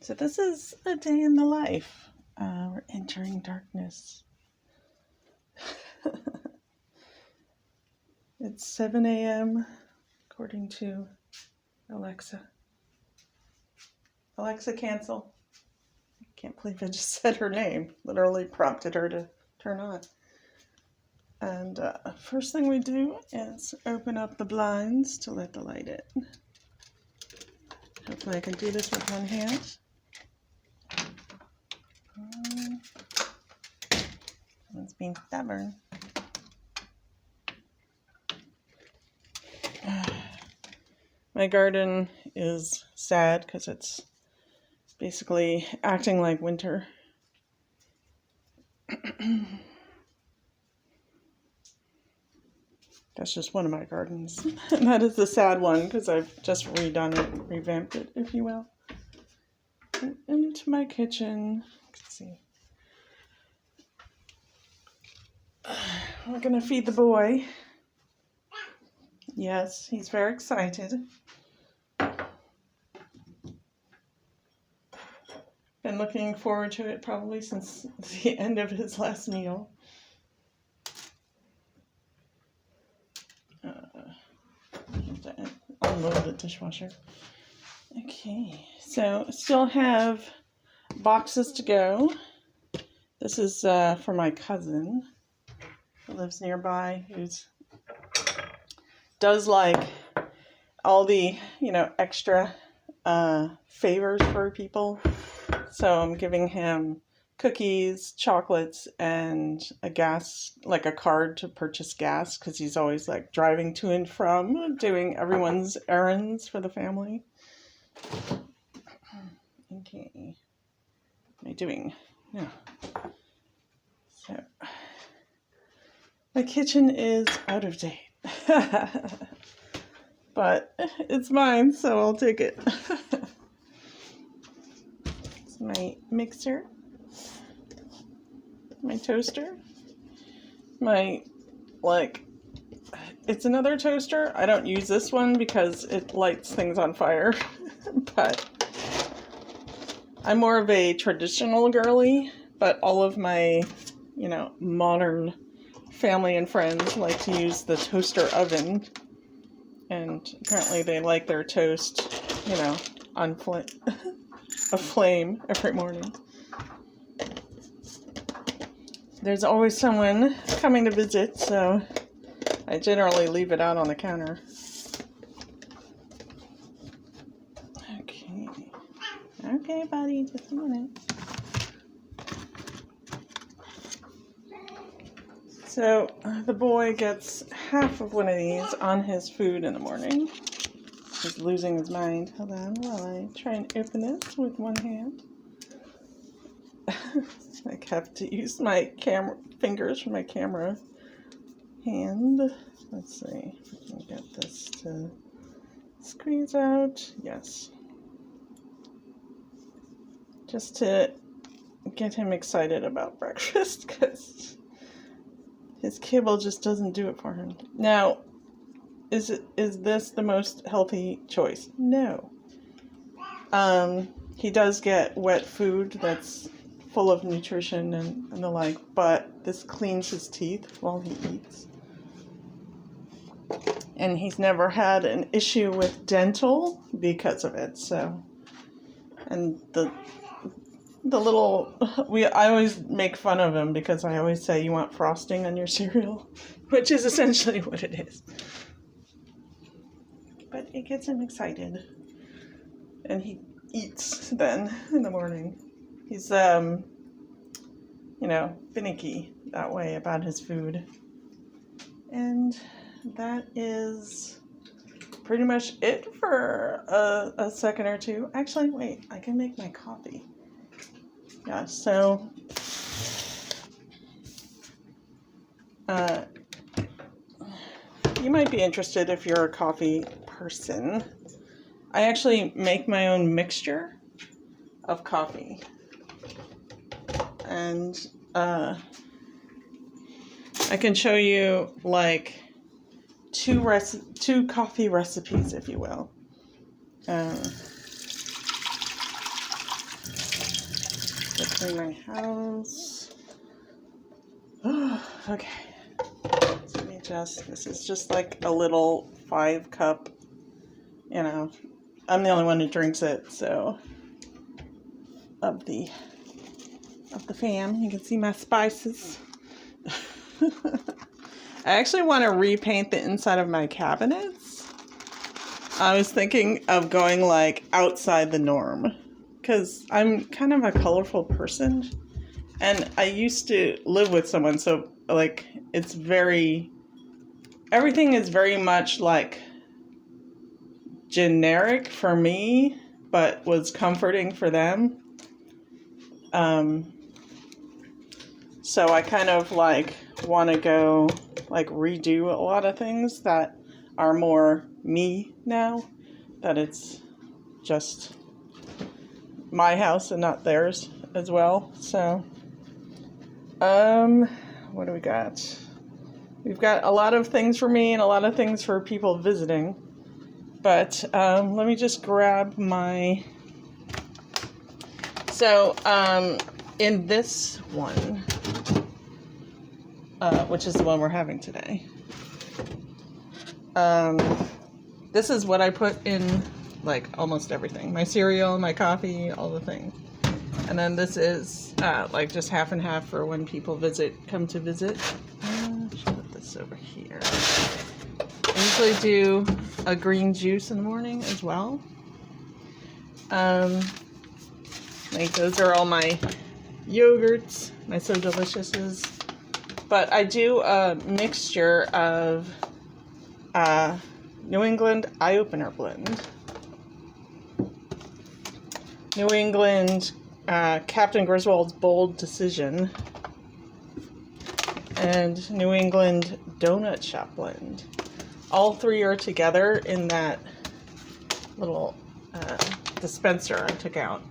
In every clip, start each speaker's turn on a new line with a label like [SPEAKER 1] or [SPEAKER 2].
[SPEAKER 1] So this is a day in the life. We're entering darkness. It's 7 a.m. according to Alexa. Alexa, cancel. I can't believe I just said her name. Literally prompted her to turn on. And first thing we do is open up the blinds to let the light in. Hopefully I can do this with one hand. Someone's being stubborn. My garden is sad because it's basically acting like winter. That's just one of my gardens. And that is the sad one because I've just redone it, revamped it, if you will. And into my kitchen. Let's see. We're going to feed the boy. Yes, he's very excited. Been looking forward to it probably since the end of his last meal. Unload the dishwasher. Okay, so still have boxes to go. This is for my cousin who lives nearby, who's does like all the extra favors for people. So I'm giving him cookies, chocolates, and a gas, like a card to purchase gas, because he's always like driving to and from, doing everyone's errands for the family. Okay. What am I doing? Yeah. So, my kitchen is out of date. But it's mine, so I'll take it. It's my mixer. My toaster, it's another toaster. I don't use this one because it lights things on fire, but I'm more of a traditional girly, but all of my, modern family and friends like to use the toaster oven, and apparently they like their toast, on a flame every morning. There's always someone coming to visit, so I generally leave it out on the counter. Okay, buddy, just a minute. So the boy gets half of one of these on his food in the morning. He's losing his mind. Hold on while I try and open this with one hand. I have to use my fingers for my camera hand. Let's see if I can get this to squeeze out. Yes. Just to get him excited about breakfast, because his kibble just doesn't do it for him. Now, is this the most healthy choice? No. He does get wet food that's full of nutrition and the like, but this cleans his teeth while he eats. And he's never had an issue with dental because of it, so. And the little, I always make fun of him because I always say you want frosting on your cereal, which is essentially what it is. But it gets him excited. And he eats then in the morning. He's, finicky that way about his food. And that is pretty much it for a second or two. Actually, wait, I can make my coffee. Yeah, so you might be interested if you're a coffee person. I actually make my own mixture of coffee. And I can show you like two coffee recipes, if you will. clean my house. Okay. So let me this is just like a little 5-cup, you know, I'm the only one who drinks it, so, of the fam. You can see my spices. I actually want to repaint the inside of my cabinets. I was thinking of going like outside the norm because I'm kind of a colorful person, and I used to live with someone, so like everything is very much like generic for me, but was comforting for them. So I kind of like want to go like redo a lot of things that are more me now, that it's just my house and not theirs as well. So what do we got? We've got a lot of things for me and a lot of things for people visiting, but let me just grab my, so in this one, which is the one we're having today. This is what I put in like almost everything. My cereal, my coffee, all the things. And then this is like just half and half for when people come to visit. Should put this over here. I usually do a green juice in the morning as well. Like those are all my yogurts, my So Deliciouses. But I do a mixture of New England Eye Opener blend, New England Captain Griswold's Bold Decision, and New England Donut Shop blend. All three are together in that little dispenser I took out.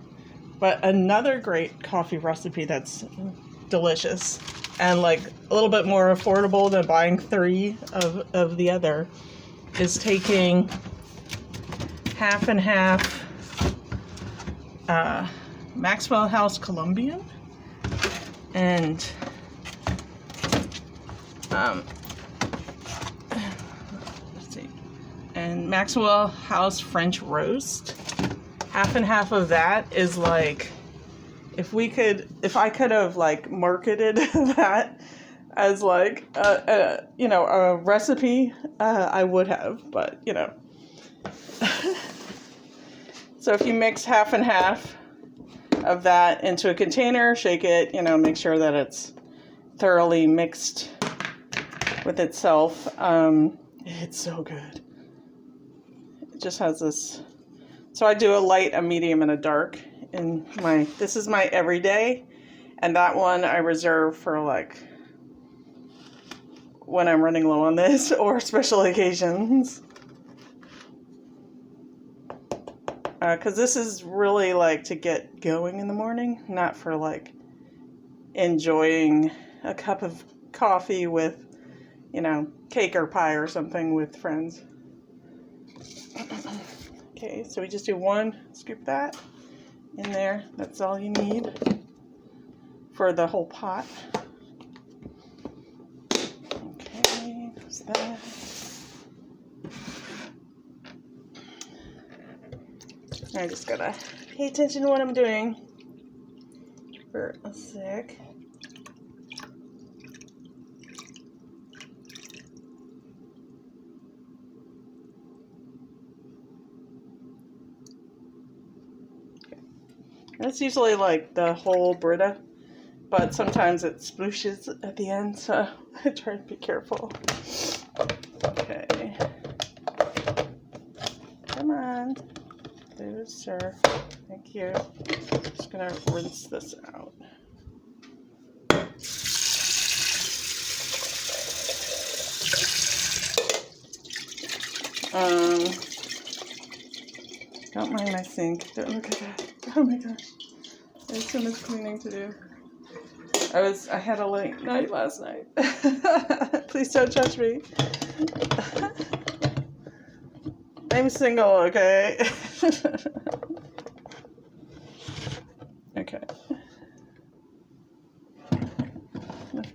[SPEAKER 1] But another great coffee recipe that's delicious and like a little bit more affordable than buying 3 of the other is taking half and half Maxwell House Colombian and let's see, and Maxwell House French Roast. Half and half of that is like, if I could have like marketed that as like a recipe, I would have, but you know. So if you mix half and half of that into a container, shake it, make sure that it's thoroughly mixed with itself. It's so good. It just has this. So I do a light, a medium, and a dark. This is my everyday, and that one I reserve for like when I'm running low on this or special occasions. Because this is really like to get going in the morning, not for like enjoying a cup of coffee with, cake or pie or something with friends. Okay, so we just do one, scoop that in there. That's all you need for the whole pot. Okay, there's that. I just gotta pay attention to what I'm doing for a sec. That's usually like the whole Brita, but sometimes it splooshes at the end, so I try to be careful. Okay. Come on. Please, sir. Thank you. Just gonna rinse this out. Don't mind my sink. Don't look at that. Oh my gosh. There's so much cleaning to do. I had a late night last night. Please don't judge me. I'm single, okay? Okay.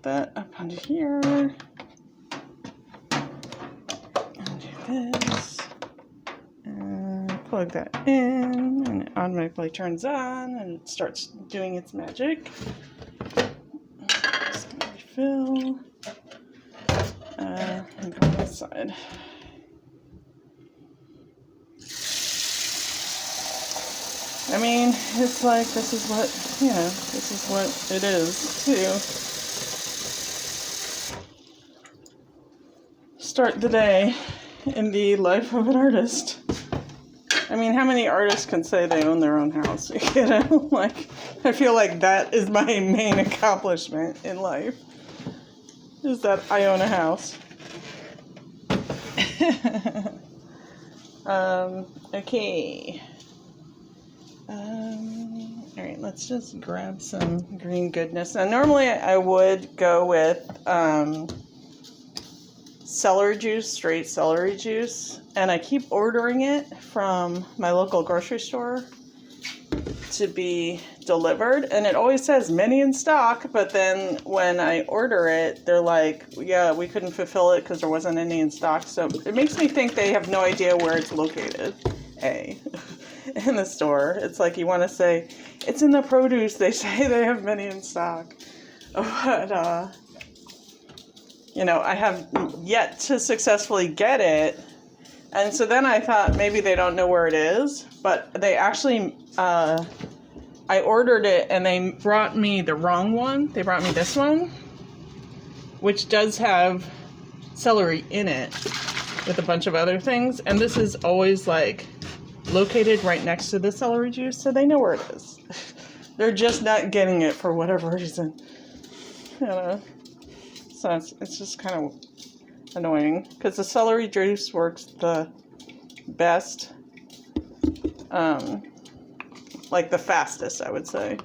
[SPEAKER 1] put that up onto here. And do this. And plug that in, and it automatically turns on and starts doing its magic. Just gonna refill. And go on this side. I mean, it's like, this is what, this is what it is, too. Start the day in the life of an artist. I mean, how many artists can say they own their own house? You know, like, I feel like that is my main accomplishment in life, is that I own a house. Okay. Alright, let's just grab some green goodness. Now, normally I would go with celery juice, straight celery juice, and I keep ordering it from my local grocery store to be delivered, and it always says many in stock, but then when I order it, they're like, yeah, we couldn't fulfill it because there wasn't any in stock. So it makes me think they have no idea where it's located. In the store, it's like you want to say it's in the produce, they say they have many in stock, but you know, I have yet to successfully get it. And so then I thought maybe they don't know where it is, but they actually I ordered it and they brought me the wrong one. They brought me this one, which does have celery in it with a bunch of other things, and this is always like located right next to the celery juice, so they know where it is. They're just not getting it for whatever reason, you know. So it's just kind of annoying because the celery juice works the best, like the fastest, I would say.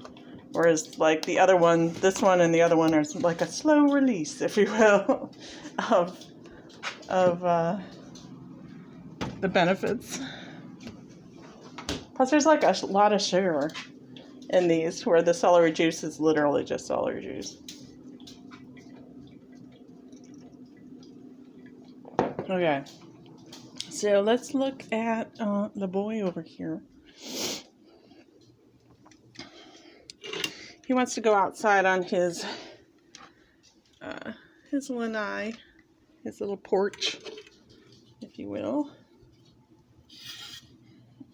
[SPEAKER 1] Whereas like the other one, this one and the other one are like a slow release, if you will, of the benefits. Plus, there's like a lot of sugar in these, where the celery juice is literally just celery juice. Okay, so let's look at the boy over here. He wants to go outside on his lanai, his little porch, if you will.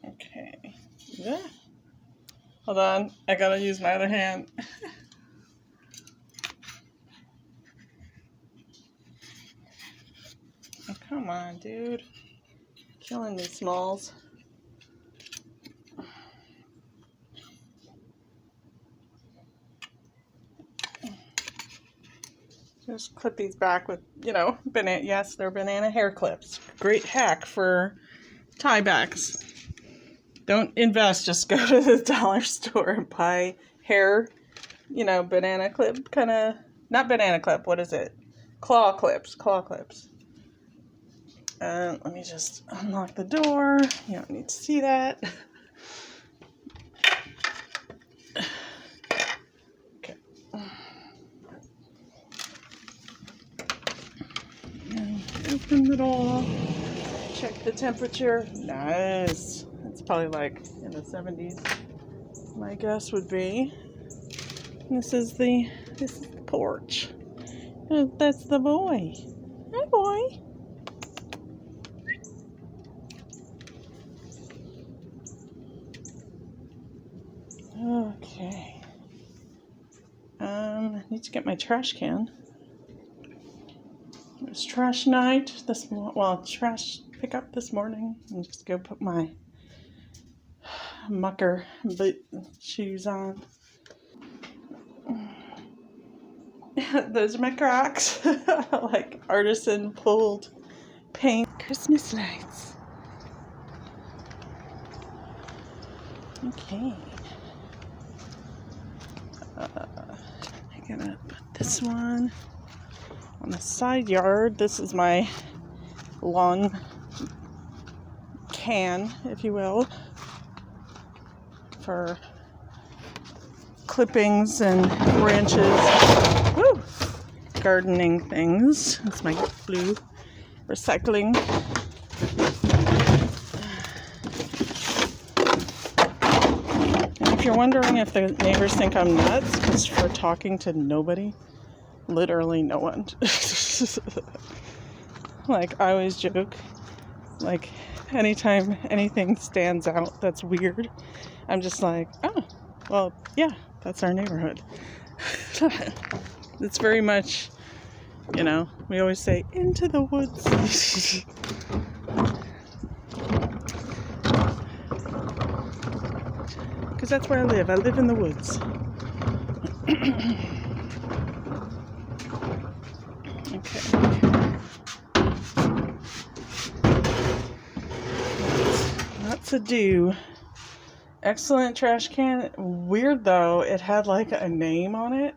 [SPEAKER 1] Okay. Yeah. Hold on. I gotta use my other hand. Oh, come on, dude. Killing me, Smalls. Just clip these back with, you know, banana. Yes, they're banana hair clips. Great hack for tiebacks. Don't invest, just go to the dollar store and buy hair, you know, banana clip, kind of, not banana clip, what is it? Claw clips. Let me just unlock the door. You don't need to see that. Okay. And open the door. Check the temperature. Nice. It's probably like in the 70s, my guess would be. This is the porch. That's the boy. Hi, boy. Okay. I need to get my trash can. It was trash night trash pickup this morning, and just go put my mucker boot shoes on. Those are my Crocs. Like artisan pulled paint Christmas lights. Okay. I'm gonna put this one on the side yard. This is my lawn can, if you will, for clippings and branches. Woo! gardening things. That's my blue recycling. And if you're wondering if the neighbors think I'm nuts, it's for talking to nobody. Literally no one. Like, I always joke, like, anytime anything stands out that's weird, I'm just like, oh, well, yeah, that's our neighborhood. It's very much, you know, we always say, into the woods. Because that's where I live. I live in the woods. Okay. Lots to do. Excellent trash can. Weird though, it had like a name on it.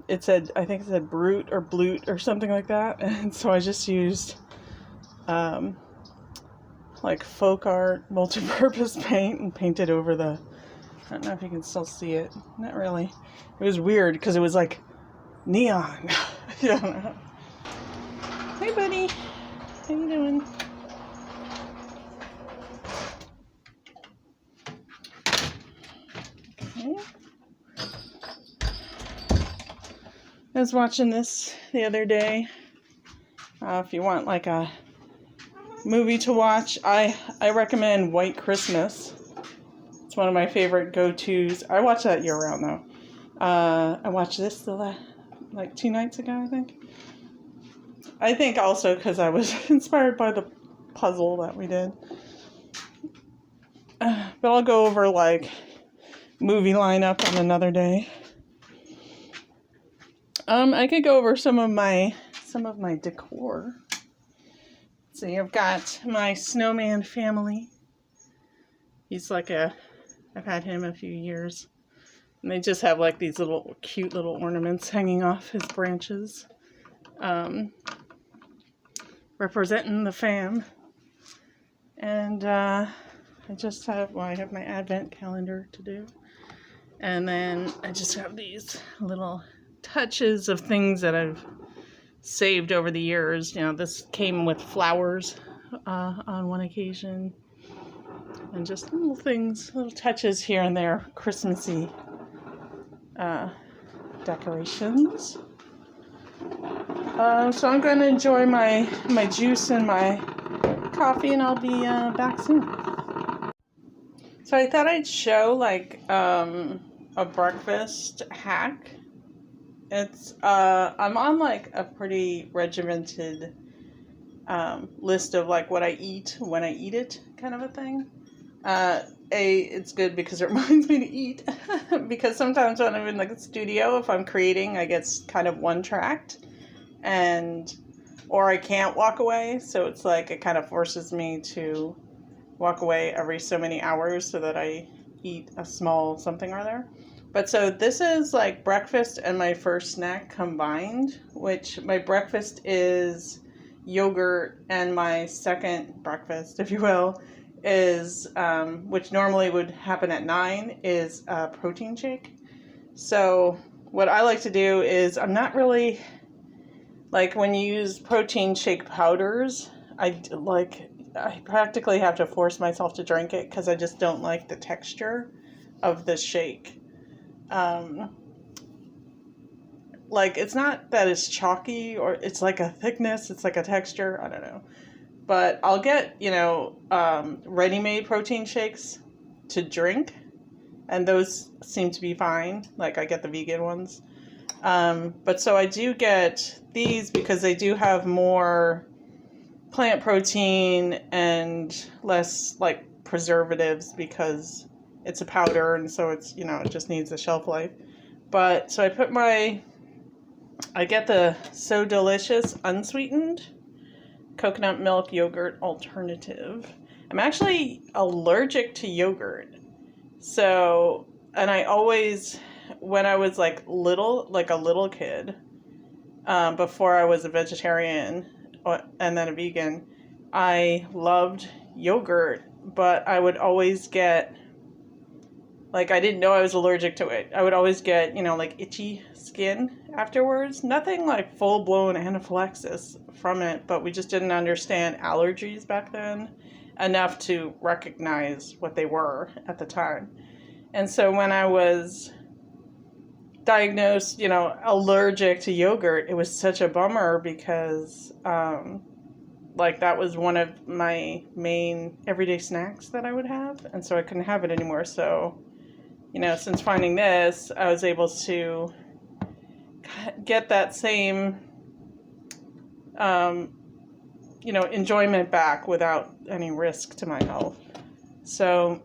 [SPEAKER 1] It said, I think it said Brute or Blute or something like that. And so I just used like folk art multi-purpose paint and painted over the, I don't know if you can still see it. Not really. It was weird because it was like neon. I don't know. Hey buddy, how you doing? Okay. I was watching this the other day. If you want like a movie to watch, I recommend White Christmas. It's one of my favorite go-tos. I watch that year-round though. I watched this like 2 nights ago, I think. I think also because I was inspired by the puzzle that we did. But I'll go over like movie lineup on another day. I could go over some of my decor. Let's see, I've got my snowman family. He's like I've had him a few years. And they just have like these little cute little ornaments hanging off his branches. Representing the fam. And I have my advent calendar to do. And then I just have these little touches of things that I've saved over the years. You know, this came with flowers on one occasion. And just little things, little touches here and there, Christmassy decorations. So I'm going to enjoy my juice and my coffee, and I'll be back soon. So I thought I'd show like a breakfast hack. It's I'm on like a pretty regimented list of like what I eat when I eat it, kind of a thing. It's good because it reminds me to eat. Because sometimes when I'm in the studio, if I'm creating, I get kind of one-tracked, or I can't walk away. So it's like it kind of forces me to walk away every so many hours so that I eat a small something or other. But so this is like breakfast and my first snack combined, which my breakfast is yogurt, and my second breakfast, if you will, is, which normally would happen at 9, is a protein shake. So what I like to do is, I'm not really, like when you use protein shake powders, I practically have to force myself to drink it because I just don't like the texture of the shake. Like it's not that it's chalky or it's like a thickness, it's like a texture, I don't know. But I'll get, ready-made protein shakes to drink, and those seem to be fine. Like I get the vegan ones. But so I do get these because they do have more plant protein and less like preservatives because it's a powder, and so it's, it just needs a shelf life. But so I get the So Delicious unsweetened coconut milk yogurt alternative. I'm actually allergic to yogurt. So, and I always, when I was like a little kid, before I was a vegetarian and then a vegan, I loved yogurt, but I would always get Like, I didn't know I was allergic to it. I would always get, like itchy skin afterwards. Nothing like full-blown anaphylaxis from it, but we just didn't understand allergies back then enough to recognize what they were at the time. And so when I was diagnosed, allergic to yogurt, it was such a bummer because, that was one of my main everyday snacks that I would have. And so I couldn't have it anymore. So, since finding this, I was able to get that same, enjoyment back without any risk to my health. So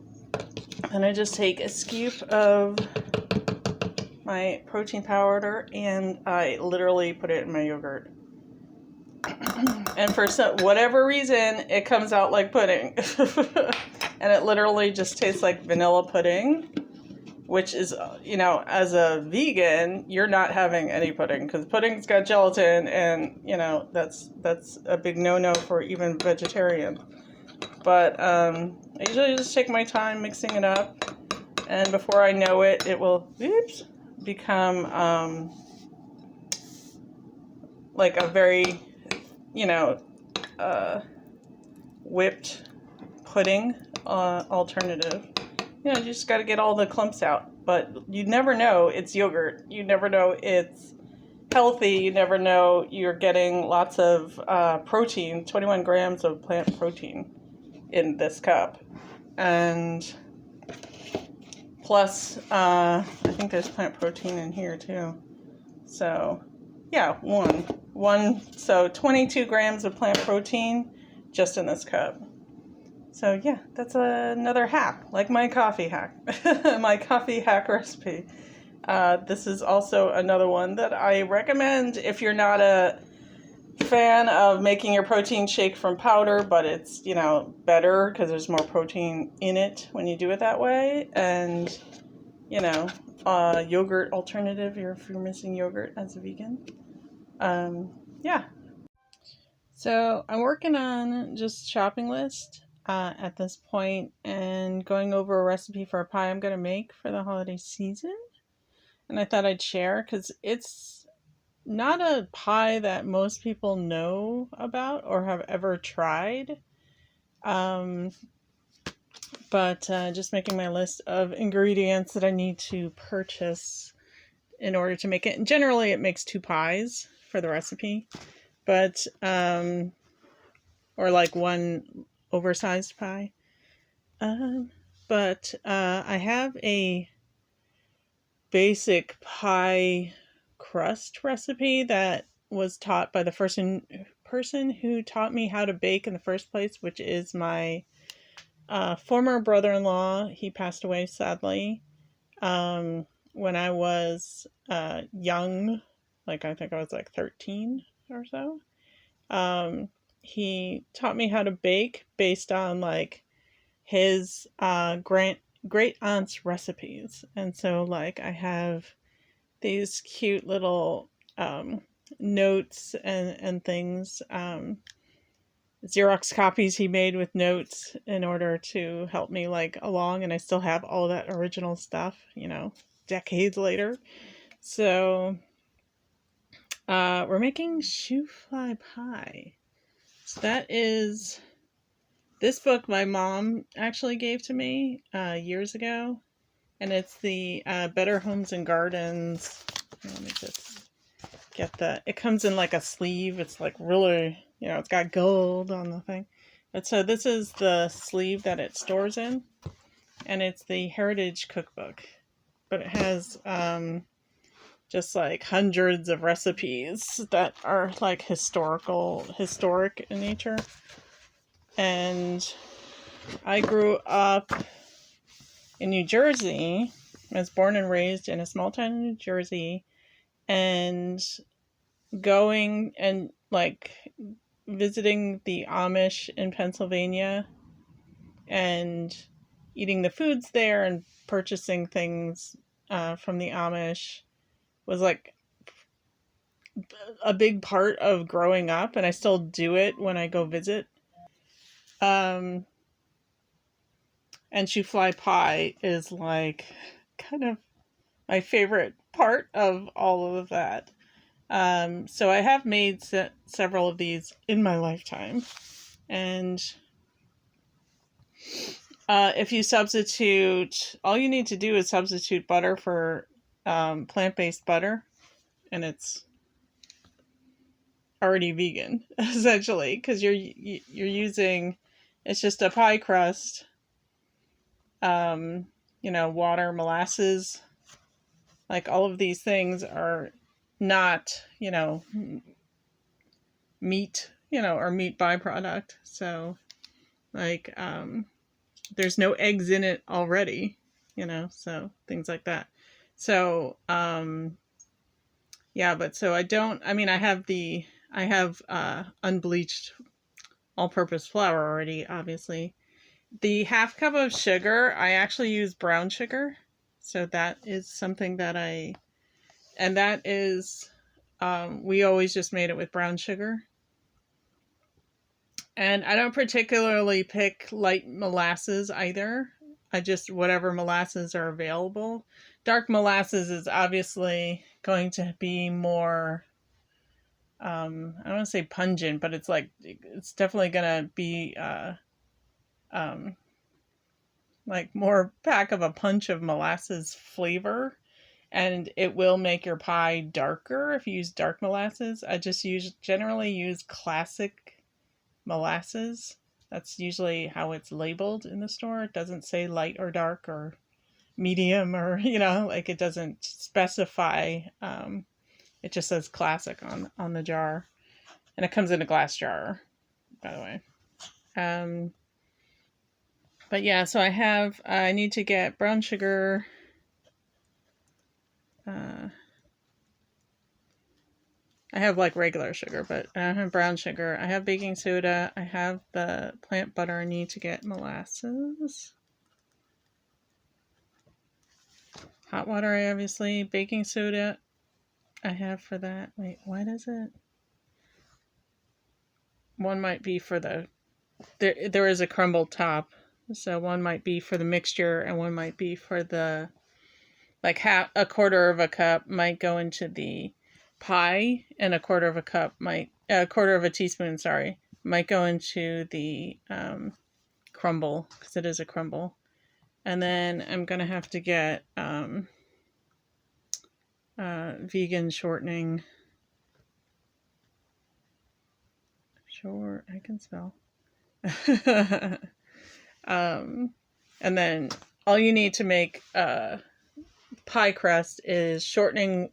[SPEAKER 1] then I just take a scoop of my protein powder and I literally put it in my yogurt. And for whatever reason, it comes out like pudding. And it literally just tastes like vanilla pudding, which is, as a vegan, you're not having any pudding because pudding's got gelatin and, that's a big no-no for even vegetarian. But I usually just take my time mixing it up, and before I know it, it will become like a very, whipped pudding alternative. You just got to get all the clumps out. But you never know it's yogurt. You never know it's healthy. You never know you're getting lots of protein, 21 grams of plant protein in this cup. And plus, I think there's plant protein in here too. So, yeah, so 22 grams of plant protein just in this cup. So yeah, that's another hack, like my coffee hack, my coffee hack recipe. This is also another one that I recommend if you're not a fan of making your protein shake from powder, but it's, better because there's more protein in it when you do it that way. And, yogurt alternative if you're missing yogurt as a vegan. Yeah. So I'm working on just shopping list at this point and going over a recipe for a pie I'm going to make for the holiday season. And I thought I'd share because it's not a pie that most people know about or have ever tried. But just making my list of ingredients that I need to purchase in order to make it. And generally it makes 2 pies for the recipe. But, or like 1 oversized pie. But I have a basic pie crust recipe that was taught by the person who taught me how to bake in the first place, which is my former brother-in-law. He passed away, sadly, when I was young, like I think I was like 13 or so. He taught me how to bake based on like his great aunt's recipes. And so like I have these cute little notes and things, Xerox copies he made with notes in order to help me like along, and I still have all that original stuff, decades later. So we're making shoe fly pie. So that is this book my mom actually gave to me years ago, and it's the Better Homes and Gardens. Let me just get that. It comes in like a sleeve. It's like really, it's got gold on the thing. But so this is the sleeve that it stores in, and it's the Heritage Cookbook. But it has just like hundreds of recipes that are like historic in nature. And I grew up in New Jersey. I was born and raised in a small town in New Jersey, and going and like visiting the Amish in Pennsylvania and eating the foods there and purchasing things from the Amish was like a big part of growing up, and I still do it when I go visit. and shoe fly pie is like kind of my favorite part of all of that. So I have made several of these in my lifetime. And if you substitute, all you need to do is substitute butter for plant-based butter, and it's already vegan, essentially, because you're using, it's just a pie crust, water, molasses, like all of these things are not, meat, or meat byproduct. So like, there's no eggs in it already, so things like that. So, yeah, but so I have unbleached all-purpose flour already, obviously. The half cup of sugar, I actually use brown sugar. So that is something that we always just made it with brown sugar. And I don't particularly pick light molasses either. I just, whatever molasses are available. Dark molasses is obviously going to be more, I don't want to say pungent, but it's definitely going to be like more pack of a punch of molasses flavor. And it will make your pie darker if you use dark molasses. I just generally use classic molasses. That's usually how it's labeled in the store. It doesn't say light or dark or medium, or it doesn't specify. It just says classic on the jar, and it comes in a glass jar, by the way. But yeah, so I need to get brown sugar. I have like regular sugar, but I don't have brown sugar. I have baking soda. I have the plant butter. I need to get molasses. Hot water, obviously. Baking soda, I have for that. Wait, what is it? One might be for there is a crumbled top. So one might be for the mixture, and one might be for the, like a quarter of a cup might go into the pie, and a quarter of a teaspoon, might go into the crumble, because it is a crumble. And then I'm gonna have to get vegan shortening. Sure, I can spell. And then all you need to make pie crust is shortening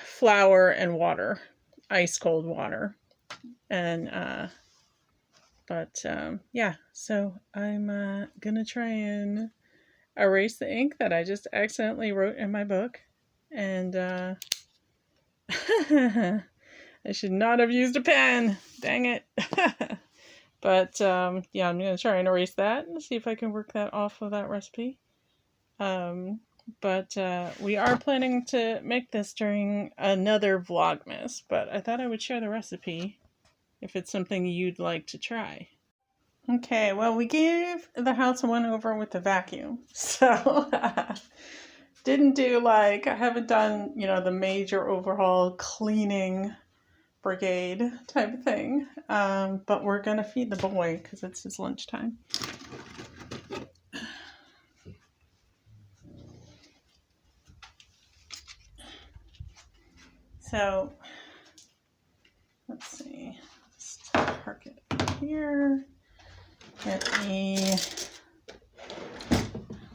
[SPEAKER 1] flour and water, ice cold water. And yeah, so I'm gonna try and erase the ink that I just accidentally wrote in my book, and I should not have used a pen, dang it. But yeah, I'm gonna try and erase that and see if I can work that off of that recipe. But we are planning to make this during another Vlogmas, but I thought I would share the recipe if it's something you'd like to try. Okay, well, we gave the house a one-over with the vacuum, so didn't do I haven't done, the major overhaul cleaning brigade type of thing, but we're gonna feed the boy because it's his lunchtime. So let's see, just park it here. Get a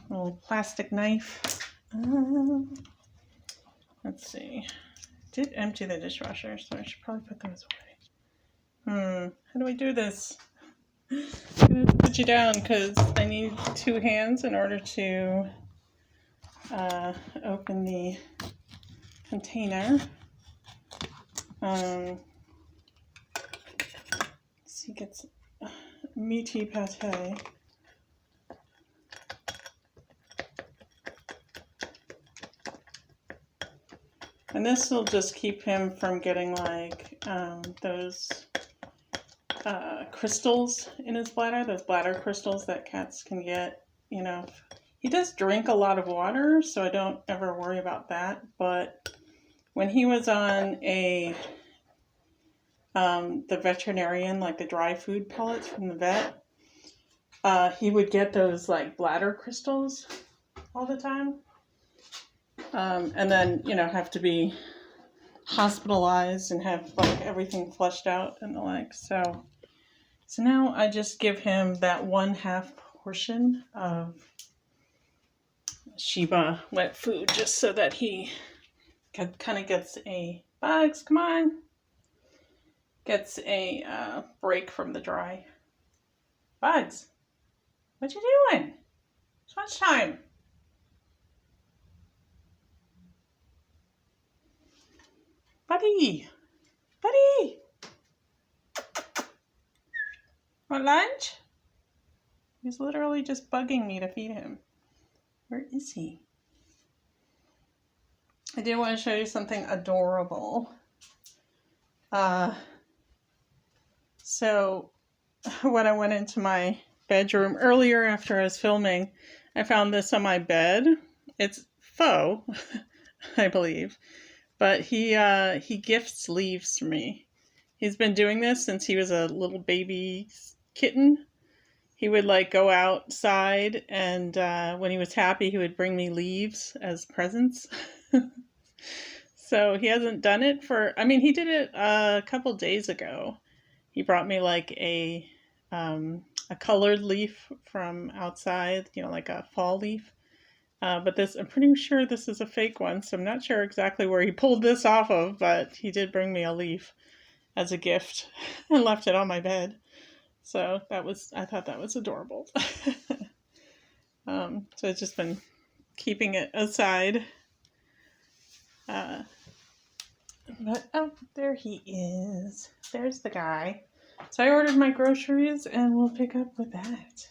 [SPEAKER 1] little plastic knife. Let's see. Did empty the dishwasher, so I should probably put those away. How do I do this? I'm gonna put you down because I need two hands in order to open the container. See, gets meaty pate. And this will just keep him from getting those crystals in his bladder, those bladder crystals that cats can get, you know. He does drink a lot of water, so I don't ever worry about that. But when he was on the veterinarian, like the dry food pellets from the vet, he would get those like bladder crystals all the time. And then, you know, have to be hospitalized and have like everything flushed out and the like. So now I just give him that 1/2 portion of Shiba wet food just so that he kind of gets a, Bugs, come on, gets a break from the dry. Bugs, what you doing? It's lunchtime. Buddy, buddy, want lunch? He's literally just bugging me to feed him. Where is he? I do want to show you something adorable. So when I went into my bedroom earlier after I was filming, I found this on my bed. It's faux, I believe. But he gifts leaves to me. He's been doing this since he was a little baby kitten. He would like go outside, and when he was happy, he would bring me leaves as presents. So he hasn't done it for, I mean, he did it a couple days ago. He brought me like a colored leaf from outside, you know, like a fall leaf. But this, I'm pretty sure this is a fake one, so I'm not sure exactly where he pulled this off of, but he did bring me a leaf as a gift and left it on my bed. So I thought that was adorable. So I've just been keeping it aside. But, oh, there he is. There's the guy. So I ordered my groceries and we'll pick up with that.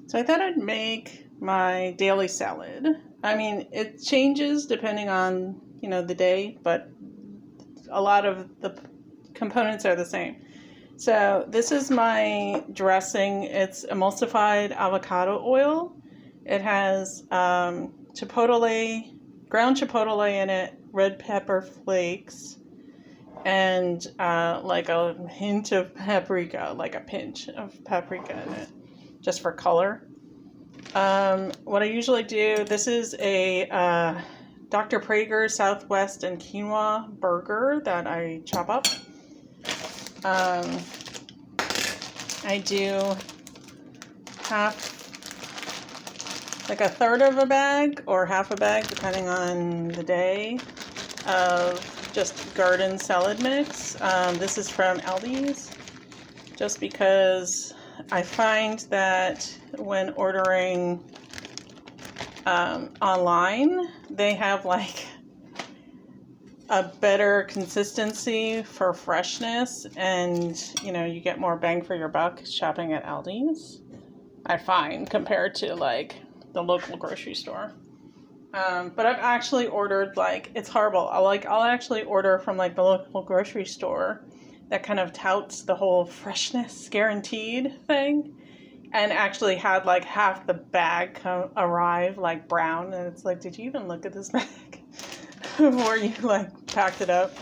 [SPEAKER 1] So I thought I'd make my daily salad. I mean, it changes depending on, you know, the day, but a lot of the components are the same. So this is my dressing. It's emulsified avocado oil. It has chipotle, ground chipotle in it, red pepper flakes, and like a hint of paprika, like a pinch of paprika in it, just for color. What I usually do, this is a Dr. Praeger Southwest and quinoa burger that I chop up. I do like a third of a bag or half a bag, depending on the day, of just garden salad mix. This is from Aldi's, just because I find that when ordering online, they have like a better consistency for freshness, and you know, you get more bang for your buck shopping at Aldi's, I find, compared to like the local grocery store. But I've actually ordered, like, it's horrible. I'll actually order from like the local grocery store that kind of touts the whole freshness guaranteed thing, and actually had like half the bag arrive like brown, and it's like, did you even look at this bag before you like packed it up?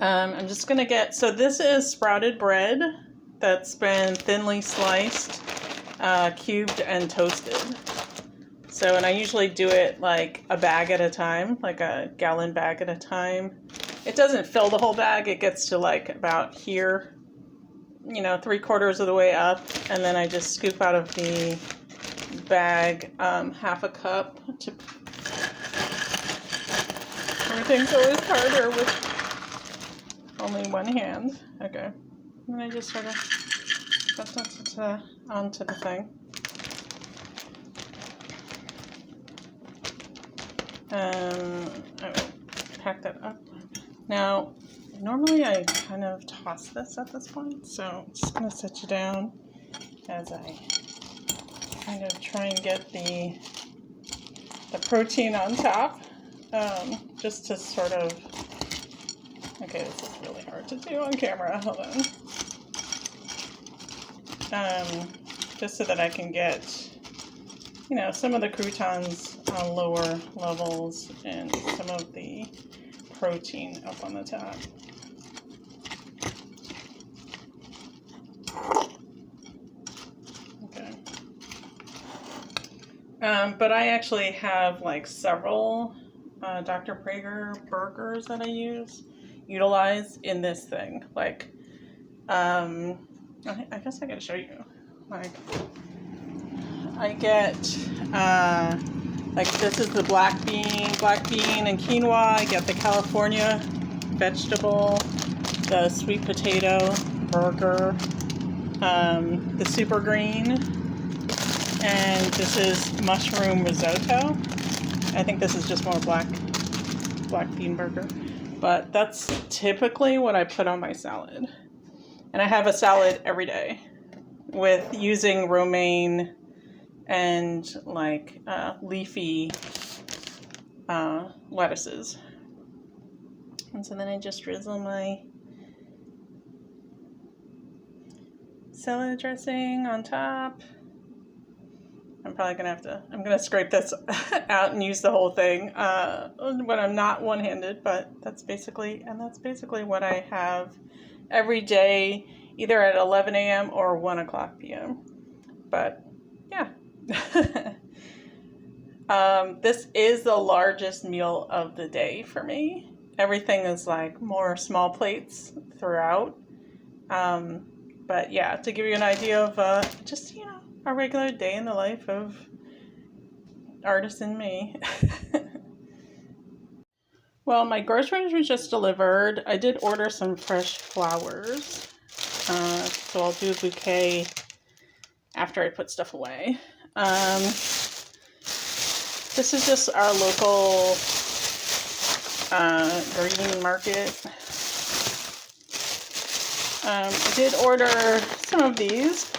[SPEAKER 1] I'm just gonna get, so this is sprouted bread that's been thinly sliced, cubed and toasted. So, and I usually do it like a bag at a time, like a gallon bag at a time. It doesn't fill the whole bag. It gets to like about here, you know, 3/4 of the way up. And then I just scoop out of the bag half a cup. Everything's always harder with only one hand. Okay. And then I just sort of put that onto the thing. I will pack that up. Now, normally I kind of toss this at this point, so I'm just going to set you down as I kind of try and get the protein on top, just to sort of, okay, this is really hard to do on camera, hold on, just so that I can get, you know, some of the croutons on lower levels and some of the protein up on the top. Okay. But I actually have like several Dr. Prager burgers that I utilize in this thing. Like, I guess I gotta show you. Like, I get, like this is the black bean and quinoa. I get the California vegetable, the sweet potato burger, the super green, and this is mushroom risotto. I think this is just more black bean burger, but that's typically what I put on my salad. And I have a salad every day with using romaine and like leafy lettuces. And so then I just drizzle my salad dressing on top. I'm probably gonna I'm gonna scrape this out and use the whole thing when I'm not one-handed, but that's basically what I have every day, either at 11 a.m. or 1 o'clock p.m. But yeah. This is the largest meal of the day for me. Everything is like more small plates throughout. But yeah, to give you an idea of just, you know, a regular day in the life of artisan me. Well, my groceries were just delivered. I did order some fresh flowers. So I'll do a bouquet after I put stuff away. This is just our local green market. I did order some of these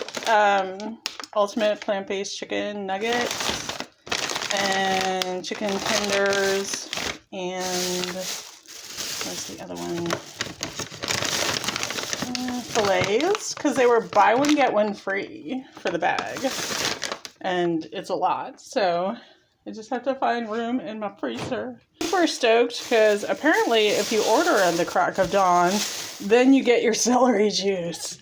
[SPEAKER 1] ultimate plant-based chicken nuggets and chicken tenders, and where's the other one? Fillets, because they were buy one get one free for the bag, and it's a lot, so I just have to find room in my freezer. Super stoked because apparently if you order at the crack of dawn, then you get your celery juice.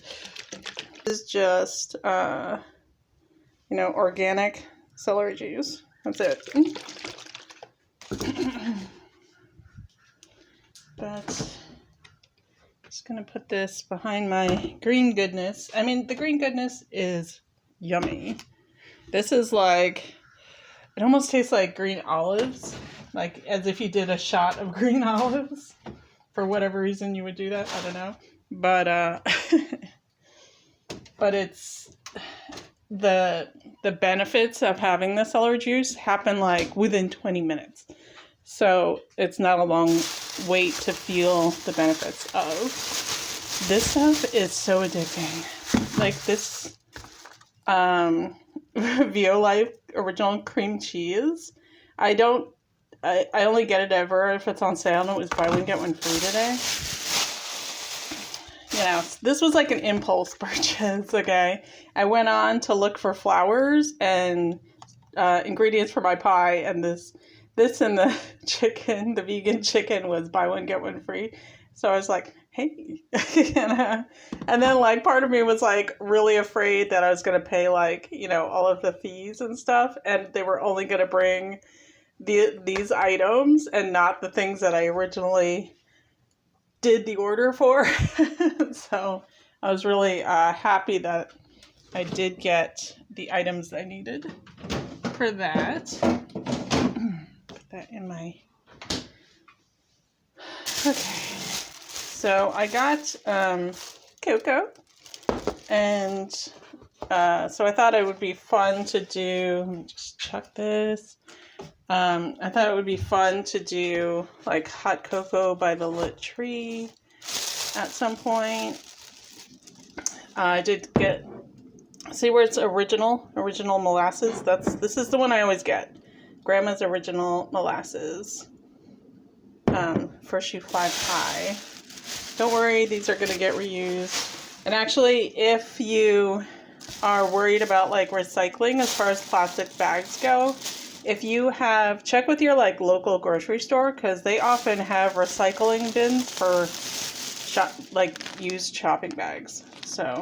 [SPEAKER 1] This is just, you know, organic celery juice. That's it. But just gonna put this behind my green goodness. I mean, the green goodness is yummy. This is like, it almost tastes like green olives, like as if you did a shot of green olives. For whatever reason you would do that, I don't know. But but it's the benefits of having the celery juice happen like within 20 minutes. So it's not a long wait to feel the benefits of. This stuff is so addicting. Like this Violife original cream cheese. I only get it ever if it's on sale, and it was buy one get one free today. You know, this was like an impulse purchase, okay? I went on to look for flowers and ingredients for my pie, and this and the chicken, the vegan chicken, was buy one get one free. So I was like, hey. And then like part of me was like really afraid that I was going to pay like, you know, all of the fees and stuff, and they were only going to bring these items and not the things that I originally did the order for. So I was really happy that I did get the items I needed for that. Put that in my... Okay. So I got cocoa, and so I thought it would be fun to do... Let me just chuck this. I thought it would be fun to do like hot cocoa by the lit tree at some point. I did get, see where it's original molasses? This is the one I always get. Grandma's Original Molasses for Shoe 5 High. Don't worry, these are going to get reused. And actually, if you are worried about like recycling as far as plastic bags go, if you have, check with your like local grocery store, because they often have recycling bins for used shopping bags. So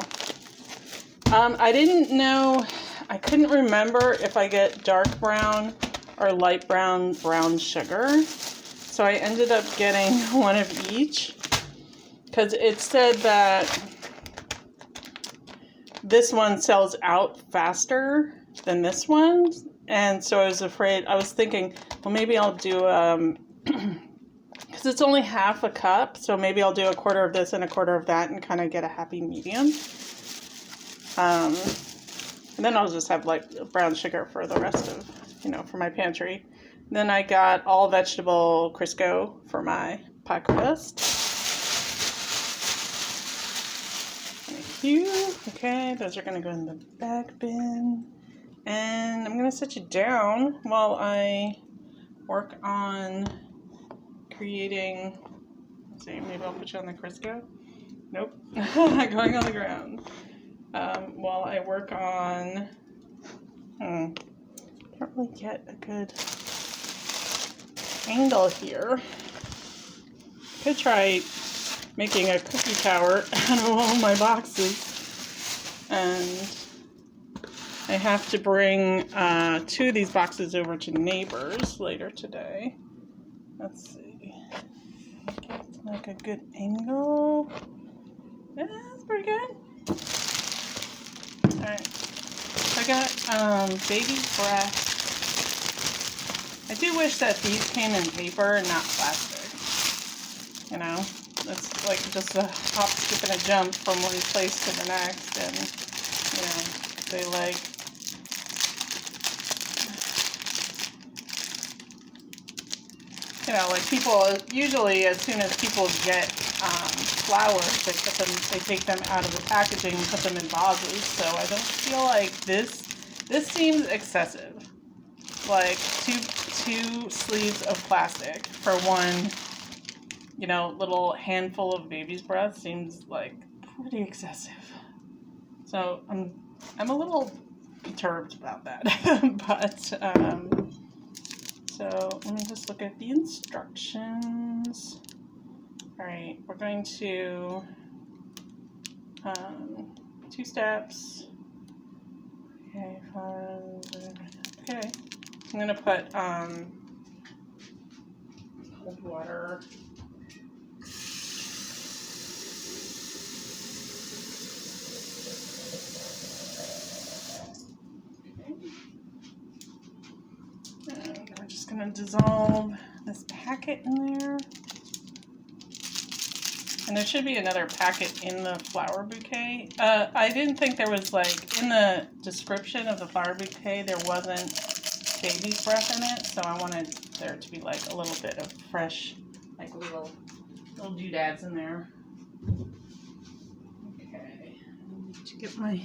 [SPEAKER 1] I didn't know, I couldn't remember if I get dark brown or light brown sugar, so I ended up getting one of each because it said that this one sells out faster than this one. And so I was thinking, well, maybe I'll do, because it's only half a cup, so maybe I'll do a quarter of this and a quarter of that and kind of get a happy medium. And then I'll just have like brown sugar for the rest of, for my pantry. Then I got all vegetable Crisco for my pie crust. Thank you. Okay, those are going to go in the back bin. And I'm going to set you down while I work on creating, let's see, maybe I'll put you on the Crisco. Nope, going on the ground. While I work on, can't really get a good angle here. Could try making a cookie tower out of all my boxes. And I have to bring 2 of these boxes over to neighbors later today. Let's see. Get like a good angle. Yeah, that's pretty good. Alright. I got baby breath. I do wish that these came in paper and not plastic. It's like just a hop, skip, and a jump from one place to the next, and they like people usually, as soon as people get flowers, they take them out of the packaging and put them in vases. So I don't feel like this seems excessive. Like two sleeves of plastic for one, little handful of baby's breath seems like pretty excessive. So I'm a little perturbed about that. But so let me just look at the instructions. All right, we're going to 2 steps. Okay, okay. I'm gonna put cold water. Going to dissolve this packet in there, and there should be another packet in the flower bouquet. I didn't think there was, like, in the description of the flower bouquet there wasn't baby's breath in it, so I wanted there to be like a little bit of fresh, like little doodads in there. Okay, I need to get my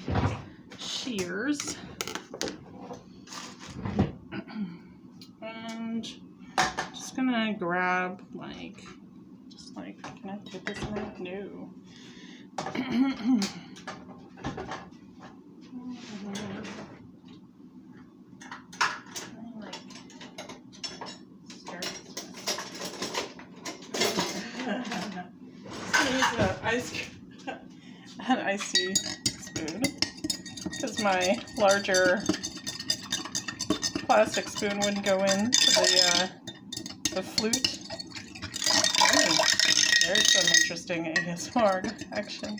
[SPEAKER 1] shears. And just gonna grab can I put this in there? No. An icy spoon, because my larger plastic spoon wouldn't go into the flute. Oh, there's some interesting ASMR action.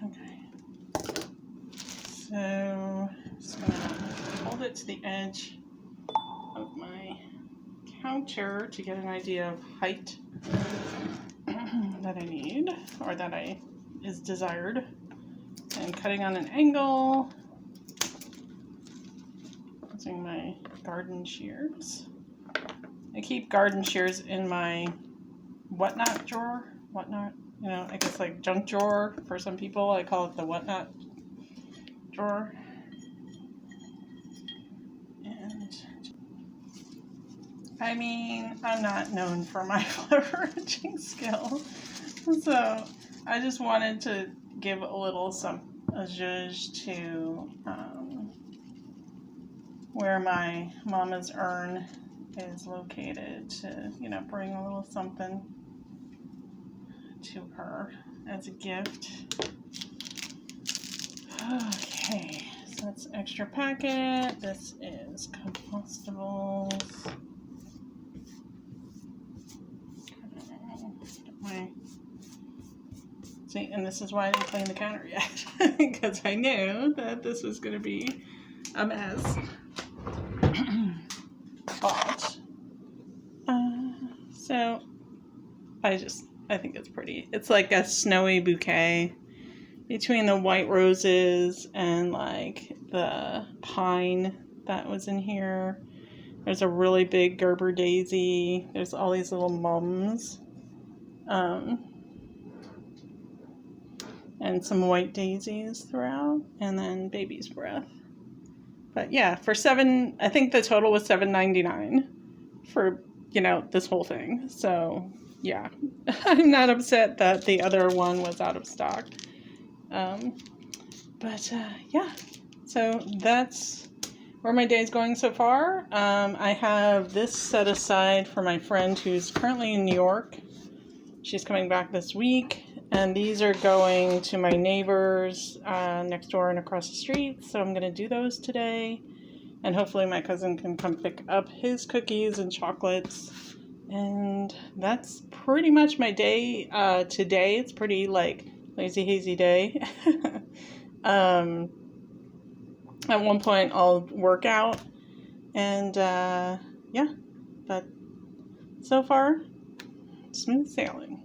[SPEAKER 1] Okay. So to the edge of my counter to get an idea of height that I need, or that is desired. And cutting on an angle using my garden shears. I keep garden shears in my whatnot drawer. Whatnot, you know, I guess like junk drawer for some people. I call it the whatnot drawer. And I mean, I'm not known for my leveraging skill, so I just wanted to give a little a zhuzh to where my mama's urn is located, to, you know, bring a little something to her as a gift. Okay, so that's extra packet. This is compostables. See, and this is why I didn't clean the counter yet, because I knew that this was going to be a mess. But, so, I think it's pretty. It's like a snowy bouquet between the white roses and like the pine that was in here. There's a really big Gerber daisy. There's all these little mums. And some white daisies throughout, and then baby's breath. But yeah, for I think the total was $7.99 for, you know, this whole thing. So yeah, I'm not upset that the other one was out of stock. Yeah, so that's where my day's going so far. I have this set aside for my friend who's currently in New York. She's coming back this week. And these are going to my neighbors next door and across the street. So I'm going to do those today. And hopefully my cousin can come pick up his cookies and chocolates. And that's pretty much my day today. It's pretty like lazy, hazy day. At one point I'll work out. And yeah, but so far, smooth sailing.